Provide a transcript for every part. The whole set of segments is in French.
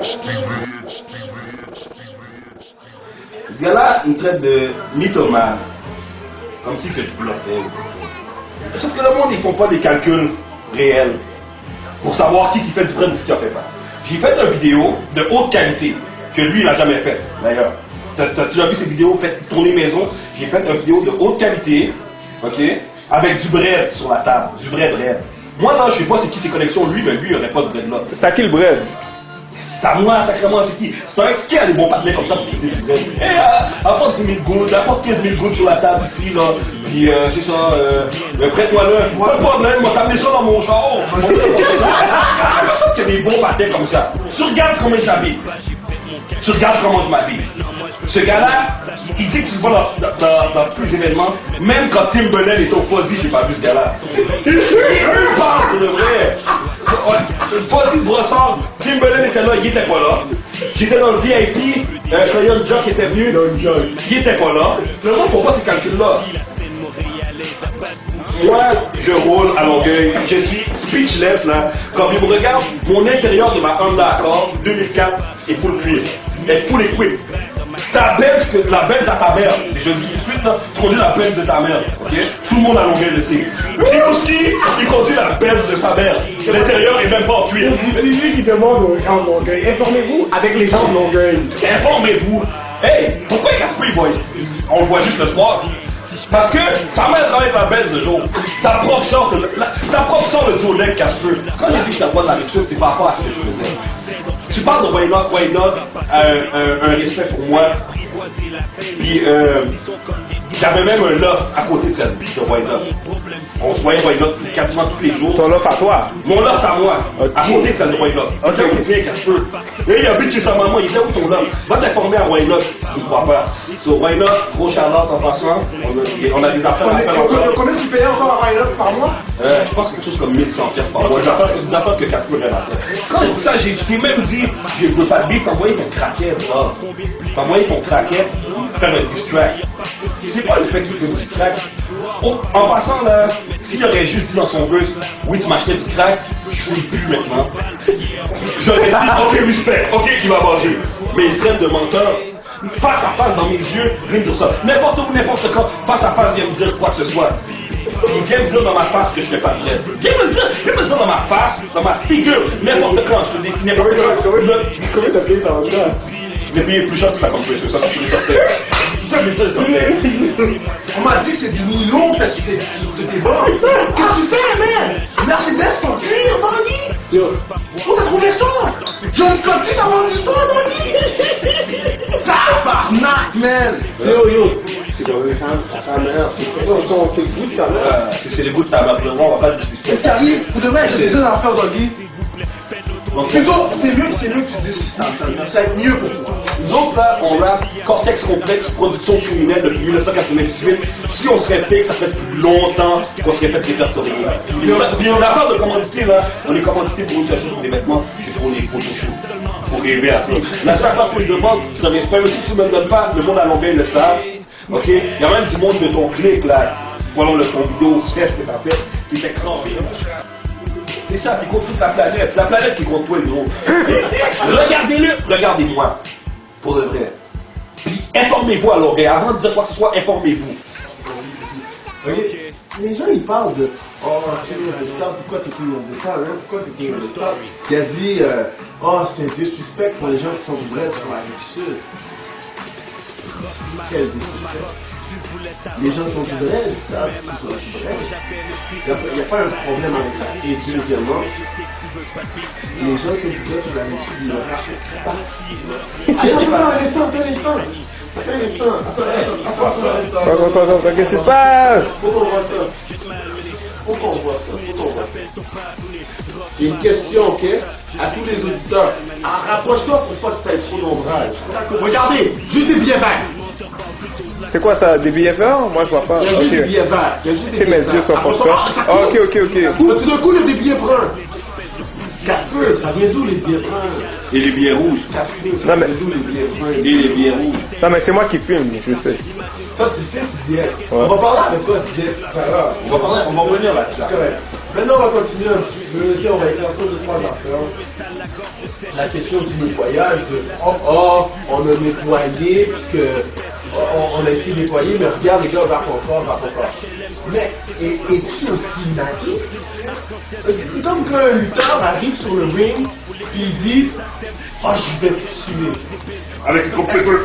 Ce gars-là, il me traite de mythomane. Comme si que je bluffais. Parce que le monde, ils font pas des calculs réels pour savoir qui fait du train et qui en fait pas. J'ai fait une vidéo de haute qualité que lui, il n'a jamais faite, d'ailleurs. T'as déjà vu ces vidéos faites tourner maison? J'ai fait une vidéo de haute qualité, ok, avec du bread sur la table, du vrai bread. Moi, là, je sais pas c'est qui ses connexions, lui, mais lui, il n'y aurait pas de bread là. C'est à qui le bread? C'est à moi, sacrément, c'est qui? C'est un qui a des bons partenaires comme ça pour aider du bread. Apporte 10 000 gouttes, apporte 15 000 gouttes sur la table ici, là. Puis, c'est ça, prête-moi-le. Pas de problème, moi, t'as amené ça dans mon char. J'ai l'impression qu'il y a des bons partenaires comme ça. Tu regardes comment il s'habille. Tu regardes comment je m'habille. Ce gars-là, il dit que tu le vois dans tous les événements. Même quand Timberland était au Fuzzy, j'ai pas vu ce gars-là. Il me parle pour de vrai. Fuzzy Brossard, Timberland était là, il était pas là. J'étais dans le VIP, quand Young Jock était venu, il était pas là. Le monde ne faut pas ces calculs-là. Moi, je roule à Longueuil, je suis speechless là. Quand je me regarde, mon intérieur de ma Honda Accord 2004 est full cuir, est full equip. Ta Benz, la Benz à ta mère, je le dis tout de suite là, tu conduis la Benz de ta mère, ok? Tout le monde à Longueuil le sait. Rimouski, il conduit la Benz de sa mère. L'intérieur est même pas en cuir. C'est lui qui demande aux gens de Longueuil. Informez-vous avec les gens de Longueuil. Informez-vous. Hey, pourquoi Casper, on le voit juste le soir? Parce que sa mère travaille avec la Benz le jour. Ta propre sorte de Joe Leg Casper. Quand j'ai dit que je t'envoie de la réussite, c'est par rapport à ce que je faisais. Tu parles de Why Not a un respect pour moi. Puis j'avais même un loft à côté de celle de Why Not. On se voyait Why Not quasiment tous les jours. Ton loft à toi? Mon loft à moi, okay. À côté de celle de Why Not. Ok, bien Casper. Et il habite chez sa maman, il était où ton loft? Va t'informer à Why Not si tu ne crois pas. So Why Not, gros Charlotte en passant. On a des affaires à faire encore. Combien tu payes encore à Why Not par mois? Je pense que quelque chose comme 1100 pièces par mois. Des affaires que Casper vient à faire. Quand j'ai dit ça, j'ai même dit, je veux pas de bif, t'envoyer ton craquette, là. T'envoyer ton craquette, faire un diss track. C'est pas le fait qu'il fait du crack. Oh, en passant là, s'il aurait juste dit dans son verse, oui tu m'achetais du crack, je suis plus maintenant. J'aurais dit, ok respect, ok il va manger. Mais il traite de menteur. Face à face dans mes yeux, il vient me dire ça. N'importe où, n'importe quand, face à face, il vient me dire quoi que ce soit. Il vient me dire dans ma face que je fais pas de vrai. Viens me dire dans ma face, dans ma figure, n'importe quand, je te définis n'importe quand. Combien t'as payé par Honda? Je l'ai payé plus cher que ça comme ça, ça je sortais. On m'a dit que c'est du nylon que tu t'es bon. Qu'est-ce que tu fais, man? Mercedes sans cuir, Doggy? Yo. Où t'as trouvé ça? John Scotty t'a vendu ça, Doggy? Tabarnak, man! Yo. C'est dans le sang de sa mère. C'est le goût de sa mère. C'est le goût de ta mère. On va pas le discuter. Qu'est-ce qui arrive? Pour de vrai, j'ai besoin d'en faire, Doggy. Plutôt, c'est mieux que tu dises que c'est en train de ça va être mieux pour toi. Nous autres, là, on rappe Cortex Complexe, production criminelle depuis 1998. Si on serait fait, ça fait plus longtemps qu'on serait fait répertorier. Puis on a affaire de commandité, là, on est commandité pour une seule chose, pour les vêtements, c'est pour les photoshoots. Pour rêver à ça. La seule affaire que je demande, je te respecte aussi, si tu me le donnes pas, le monde à Longueuil le savent. Ok? Il y a même du monde de ton clic, là, voilà ton vidéo sèche que t'as fait, qui était crampé. C'est ça, qui construit la planète. C'est la planète qui compte toi et nous. Regardez-le, regardez-moi. Pour de vrai. Puis informez-vous à Longueuil. Avant de dire quoi que ce soit, informez-vous. Ok. Les gens ils parlent de tu es de ça, pourquoi tu es de ça, hein? Pourquoi tu es de ça? Il a dit c'est un disrespect pour les gens qui font du bread sur la rive sud. Quel disrespect? Les gens qui ont du bread savent qu'ils ont du bread. Il n'y a pas un problème avec ça. Et deuxièmement, les gens qui ont du bread sur la rive sud, ils ne rachètent pas. Attends un instant. Attends. Qu'est-ce qui se passe? Faut qu'on voit ça. J'ai une question, ok? À tous les auditeurs. Rapproche-toi pour pas te faire trop d'ombrage. Regardez, juste des billets verts. C'est quoi ça? Des billets verts? Moi je vois pas. Il y a juste des billets verts. C'est mes yeux sont pas ça. Ok. Tout d'un coup, il y a des billets bruns. Casper, ça vient d'où les billets bruns? Et les billets rouges. Casper, Non, ça mais- vient d'où les billets bruns? Et les billets rouges. Non mais c'est moi qui filme, je sais. Toi, tu sais, c'est DX. On va parler avec toi, c'est DX. On va revenir là-dessus. C'est correct. Maintenant, on va continuer un petit peu. Ok, on va éclaircir 2-3 affaires. la question du nettoyage, de on a nettoyé, puis que on a essayé de nettoyer, mais regarde les gars, va encore. Mais es-tu aussi naïf? C'est comme quand un lutteur arrive sur le ring, puis il dit je vais te tuer. Avec une complètement.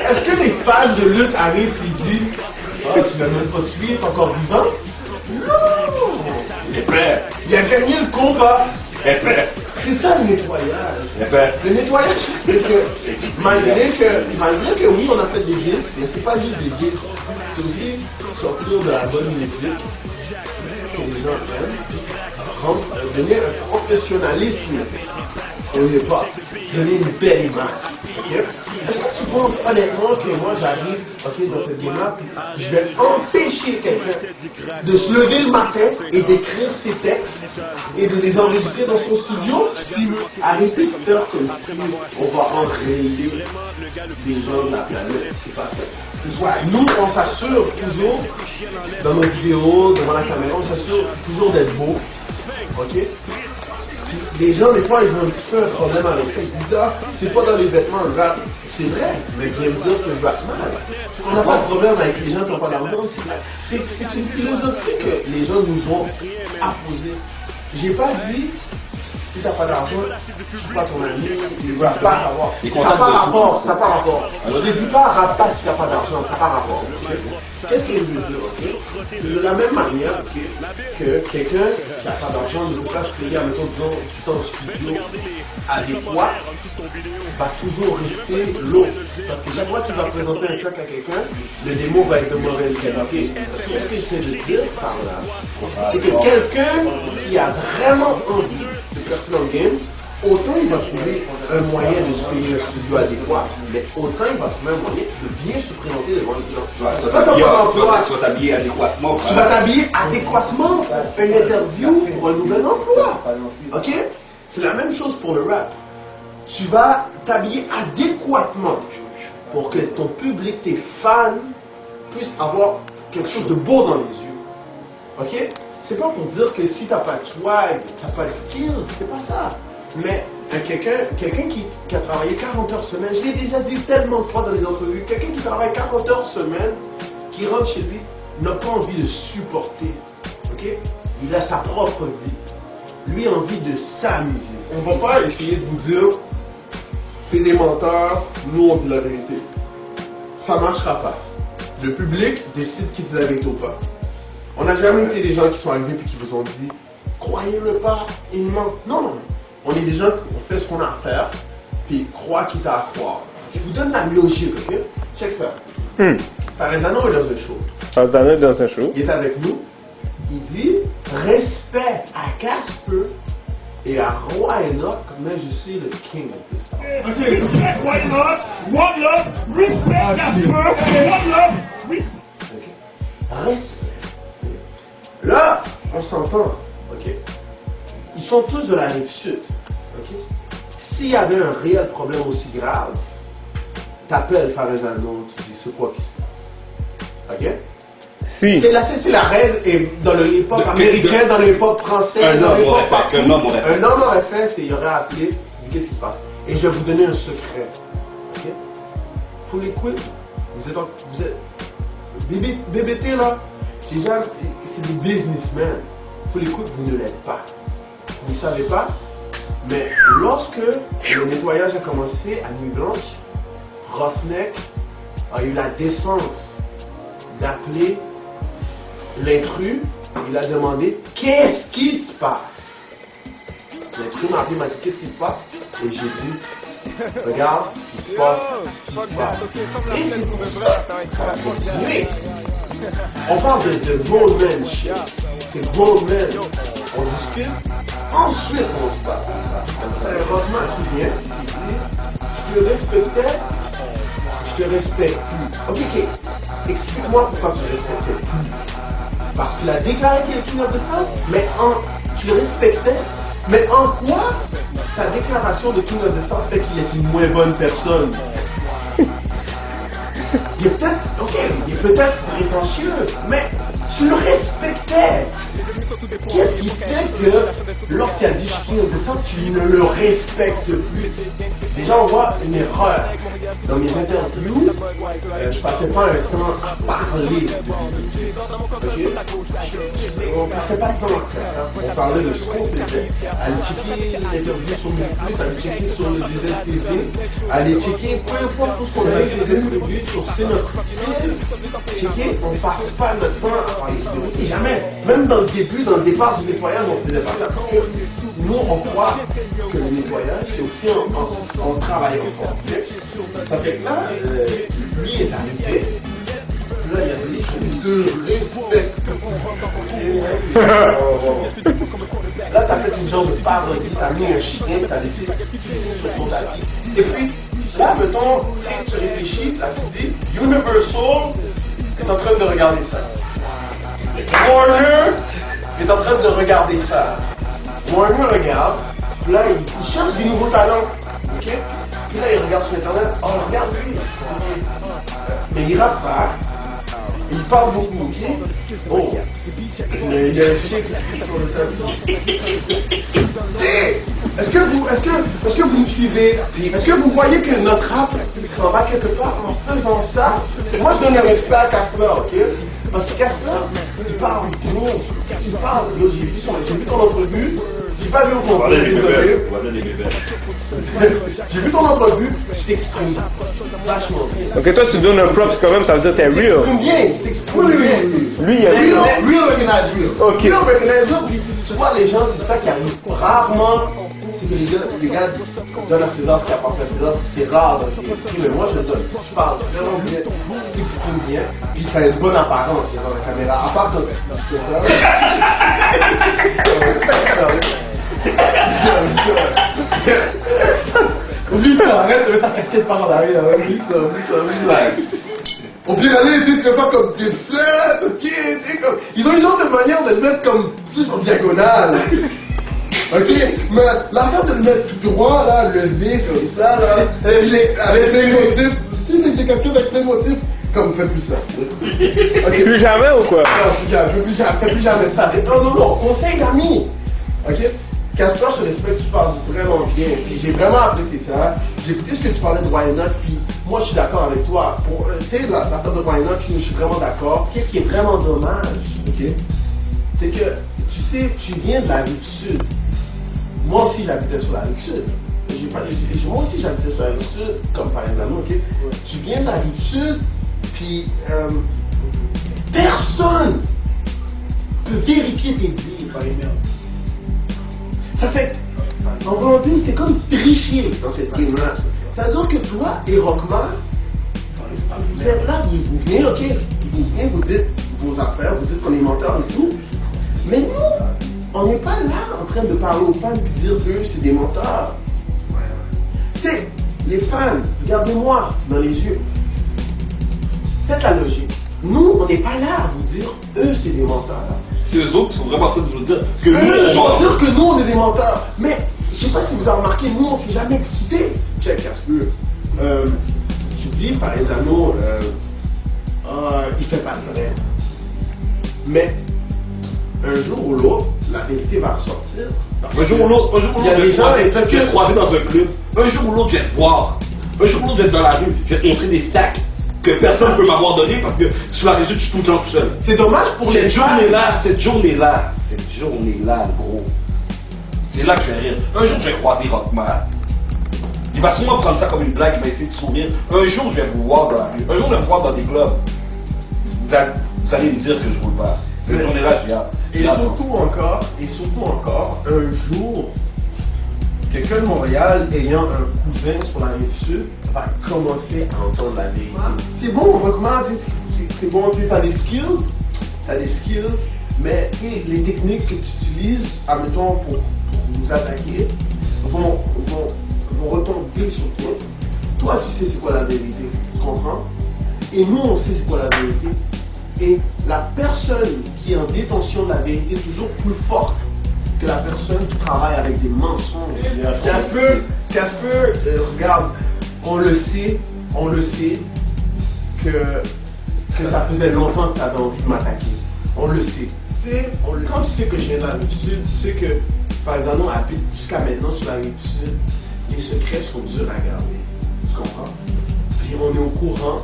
Est-ce que les fans de lutte arrivent et disent tu m'as même pas tué, t'es encore vivant? Non! Il est prêt. Il a gagné le combat. Il est prêt. C'est ça le nettoyage. Il est prêt. Le nettoyage, c'est que malgré que oui, on a fait des vices, mais c'est pas juste des vices. C'est aussi sortir de la bonne musique que les gens aiment, donner un professionnalisme au hip-hop, donner une belle image. Okay? Est-ce que tu penses honnêtement que moi j'arrive dans cette game-là, puis je vais empêcher quelqu'un de se lever le matin et d'écrire ses textes et de les enregistrer dans son studio si arrêtez de faire comme si on va enrayer des gens de la planète? C'est pas ça. Nous, on s'assure toujours, dans nos vidéos, devant la caméra, on s'assure toujours d'être beau. Ok? Puis les gens, des fois, ils ont un petit peu un problème avec ça. Ils disent c'est pas dans les vêtements, le rap. C'est vrai, mais viens me dire que je rappe mal. On n'a pas de problème avec les gens qui n'ont pas d'argent. C'est une philosophie que les gens nous ont apposée. J'ai pas dit si t'as pas d'argent, je suis pas ton ami, il ne va pas savoir. Ça n'a pas rapport. Je ne dis pas rappe pas si tu n'as pas d'argent, ça n'a pas rapport. Qu'est-ce que je veux dire? C'est de la même manière que quelqu'un qui n'a pas d'argent ne peut pas se payer, mettons, disons, du temps de studio adéquat, va toujours rester lourd. Parce que chaque fois que tu vas présenter un track à quelqu'un, le démo va être de mauvaise qualité. Qu'est-ce que j'essaie de dire par là? C'est que quelqu'un qui a vraiment envie de percer dans le game, autant il va trouver un moyen de se payer un studio adéquat, mais autant il va trouver un moyen de bien se présenter devant les gens. Tu vas t'habiller adéquatement. Tu vas t'habiller adéquatement pour une interview, pour un nouvel emploi. Ok? C'est la même chose pour le rap. Tu vas t'habiller adéquatement pour que ton public, tes fans, puissent avoir quelque chose de beau dans les yeux. Ok? C'est pas pour dire que si t'as pas de swag, t'as pas de skills, c'est pas ça. Mais quelqu'un qui a travaillé 40 heures semaine, je l'ai déjà dit tellement de fois dans les entrevues, quelqu'un qui travaille 40 heures semaine, qui rentre chez lui, n'a pas envie de supporter. Ok? Il a sa propre vie. Lui a envie de s'amuser. On va pas essayer de vous dire, c'est des menteurs, nous on dit la vérité. Ça marchera pas. Le public décide qui dit la vérité ou pas. On n'a jamais été des gens qui sont arrivés et qui vous ont dit, croyez-le pas, il ment. Non. On est des gens qui ont fait ce qu'on a à faire, puis croient quitte à croire. Je vous donne la logique, ok? Check ça. Farizano est dans un show. Farizano est dans un show. Il est avec nous. Il dit respect à Casper et à Roi Enoch, mais je suis le king of this house. Okay, respect Roi Enoch, one love, respect Casper, one love, respect. Okay. Respect. Là, on s'entend, ok? Ils sont tous de la rive sud, ok? S'il y avait un réel problème aussi grave, t'appelles Farizano, tu dis c'est quoi qui se passe, ok? Si. C'est la règle et dans le hip-hop américain, dans le hip-hop français, dans le hip-hop partout. Un homme aurait fait, il aurait appelé, dit qu'est-ce qui se passe. Et je vais vous donner un secret, ok? Faut l'écouter. Vous êtes BBT là, c'est des businessmen. Faut l'écouter, vous ne l'êtes pas. Vous ne savez pas, mais lorsque le nettoyage a commencé à Nuit Blanche, Roughneck a eu la décence d'appeler l'intrus. Il a demandé qu'est-ce qui se passe. L'intrus m'a appelé, m'a dit qu'est-ce qui se passe, et j'ai dit regarde, il se passe ce qui se passe. Et c'est pour ça que ça va continuer. On parle de grown men shit. C'est grown men. On discute. Ensuite, on se bat. C'est un Rodman qui vient, qui dit je te respectais, je te respecte plus. Ok. Explique-moi pourquoi tu le respectais plus. Parce qu'il a déclaré qu'il est king of the South, mais tu le respectais. Mais en quoi sa déclaration de king of the South fait qu'il est une moins bonne personne? Il est peut-être prétentieux, mais tu le respectais. Qu'est-ce qui fait que lorsqu'il a dit Shaquille O'Neal, tu ne le respectes plus? Déjà, on voit une erreur. Dans mes interviews, je passais pas un temps à parler de Bibi. On passait pas de temps à faire ça. On parlait de ce qu'on faisait. Allez checker l'interview sur Musique Plus, allez checker sur le DZ TV, allez checker peu importe tout ce qu'on a eu des interviews sur C'est notre style. Checker, on passe pas notre temps à parler de Bibi. Et jamais, même dans le début, dans le départ du nettoyage, on faisait pas ça parce que nous, on croit que le nettoyage, c'est aussi en travaillant fort. Ça fait que là, lui est arrivé. Là, il a dit, je te respecte. Là, t'as fait une genre de parodie, t'as mis un chien, t'as laissé pisser sur ton tapis. Et puis, là, mettons, tu réfléchis, là, tu dis, Universal est en train de regarder ça. Warner est en train de regarder ça. Warner regarde, puis là, il cherche des nouveaux talents. Ok? Puis là, il regarde sur Internet. Oh, regarde lui. Mais il rappe pas. Il parle beaucoup, ok? Oh. Il y a un chien qui crie sur le tapis. Est-ce que vous me suivez? Est-ce que vous voyez que notre rap s'en va quelque part en faisant ça? Moi, je donne le respect à Casper, ok? Parce que Casper, il parle gros. Il parle. J'ai vu ton entrevue. J'ai pas vu au complet, désolé. J'ai vu ton entrevue, tu t'exprimes vachement bien. Ok, toi tu donnes un props quand même, ça veut dire que t'es real. T'exprimes bien, il s'exprime bien. Lui, il a Real recognize real. Ok. Real recognize real, puis tu vois, les gens, c'est ça qui arrive rarement. C'est que les gars donnent à César ce qui appartient à César, c'est rare dans le film. Mais moi, je le donne. Tu parles vraiment bien, tu t'exprimes bien, puis tu as une bonne apparence dans la caméra. À part que. Oublie ça, arrête de mettre ta casquette par en arrière. Oublie ça. Au pire, allez, tu fais pas comme Dipset, ok, tu sais, comme. Ils ont une genre de manière de le mettre comme plus en diagonale. Ok, mais l'affaire de le mettre tout droit, là, levé comme ça, là, avec plein de motifs, tu sais, les casquettes avec plein de motifs, comme, fais plus ça. Okay. Plus jamais ou quoi? Non, fais plus jamais ça. Non, conseil d'amis. Ok? Casper, je te respecte, tu parles vraiment bien. Puis j'ai vraiment apprécié ça. J'ai écouté ce que tu parlais de Waynock, puis moi je suis d'accord avec toi. Tu sais, l'affaire de Waynock, je suis vraiment d'accord. Qu'est-ce qui est vraiment dommage, ok? C'est que, tu sais, tu viens de la rive sud. Moi aussi j'habitais sur la rive sud. Moi aussi j'habitais sur la rive sud, comme par exemple, ok? Tu viens de la rive sud, puis personne peut vérifier tes dires. Ça fait, en volonté, c'est comme tricher dans cette game-là. Ça veut dire que toi et Rockman, vous êtes là, vous venez, ok, vous venez, vous dites vos affaires, vous dites qu'on est menteurs et tout. Mais nous, on n'est pas là en train de parler aux fans et de dire eux, c'est des menteurs. Tu sais, les fans, regardez-moi dans les yeux. Faites la logique. Nous, on n'est pas là à vous dire, eux, c'est des menteurs. C'est eux autres qui sont vraiment en train de vous dire. Parce que Eux, ils vont dire que nous, on est des menteurs. Mais, je sais pas si vous avez remarqué, nous, on s'est jamais excité. Check, Casper. Tu dis, par exemple, il fait pas de vrai. Mais, un jour ou l'autre, la vérité va ressortir. Un jour ou l'autre, il y a des gens, je vais te croiser dans un club. Un jour ou l'autre, je vais te voir. Un jour ou l'autre, je vais être dans la rue. Je vais te montrer des stacks que personne ne peut m'avoir donné parce que sur la réseau, je suis tout le temps tout seul. C'est dommage pour les gens. Cette journée-là, gros. C'est là que je vais rire. Un jour, je vais croiser Rockman. Il va sûrement prendre ça comme une blague, il va essayer de sourire. Un jour, je vais vous voir dans la rue. Un jour, je vais vous voir dans des clubs. Vous allez me dire que je roule pas. Cette journée-là, j'ai hâte. Et surtout encore, un jour, quelqu'un de Montréal ayant un cousin sur la rive sud va commencer à entendre la vérité. C'est bon, on recommande, c'est bon, tu as des skills, mais les techniques que tu utilises, admettons, pour nous attaquer, vont retomber sur toi. Toi, tu sais c'est quoi la vérité, tu comprends? Et nous, on sait c'est quoi la vérité. Et la personne qui est en détention de la vérité est toujours plus forte que la personne qui travaille avec des mensonges. Casper, regarde, on le sait que ça faisait longtemps que tu avais envie de m'attaquer. On le sait. sais, quand tu sais que je viens de la Rive-Sud, tu sais que Farizano habite jusqu'à maintenant sur la Rive-Sud, les secrets sont durs à garder. Tu comprends? Puis on est au courant,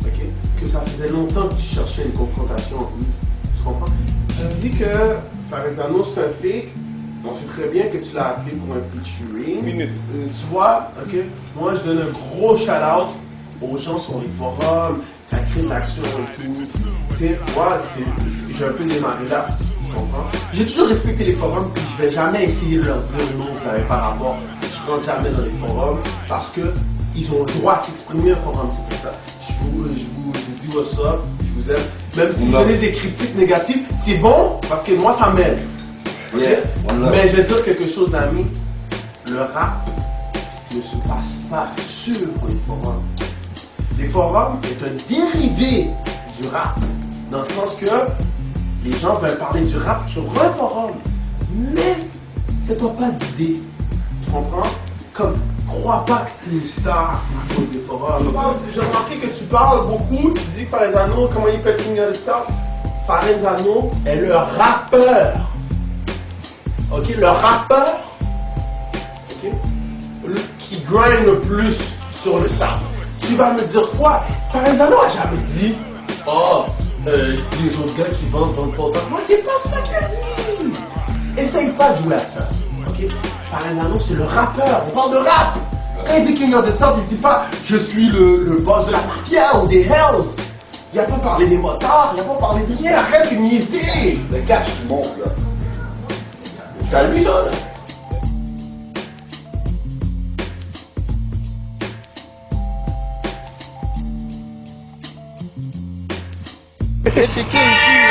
ok, que ça faisait longtemps que tu cherchais une confrontation entre nous. Tu comprends? Ça me dit que Farizano c'est un fake. On sait très bien que tu l'as appelé pour un featuring. Minute. Tu vois, ok? Moi, je donne un gros shout-out aux gens sur les forums. Ça crée de l'action et tout. Tu sais, moi, j'ai un peu démarré là. Tu comprends? J'ai toujours respecté les forums, puis je vais jamais essayer de leur dire non, vous n'avez pas rapport. Je rentre jamais dans les forums parce que ils ont le droit de s'exprimer un forum, c'est pour ça. Je vous dis what's up, je vous aime. Même si vous donnez des critiques négatives, c'est bon parce que moi, ça m'aide. Yeah, mais je vais dire quelque chose, ami. Le rap ne se passe pas sur les forums. Les forums est un dérivé du rap. Dans le sens que les gens veulent parler du rap sur un forum. Mais fais-toi pas d'idée. Tu comprends? Comme, crois pas que tu es une star à cause des forums. J'ai remarqué que tu parles beaucoup. Tu dis que Farizano, comment il peut finir le star? Farizano est le rappeur. Ok, le rappeur, ok, qui grind le plus sur le sound. Tu vas me dire quoi? Farizano a jamais dit, oh, les autres gars qui vendent pas autant. Moi, c'est pas ça qu'il a dit. Essaye pas de jouer à ça. Ok, Farizano, c'est le rappeur. On parle de rap. Quand il dit King of the South, il dit pas, je suis le boss de la mafia ou des Hells. Il a pas parlé des motards, il a pas parlé de rien. Arrête de niaiser. Le cash qui monte, là. T'as lui, là. It's your king.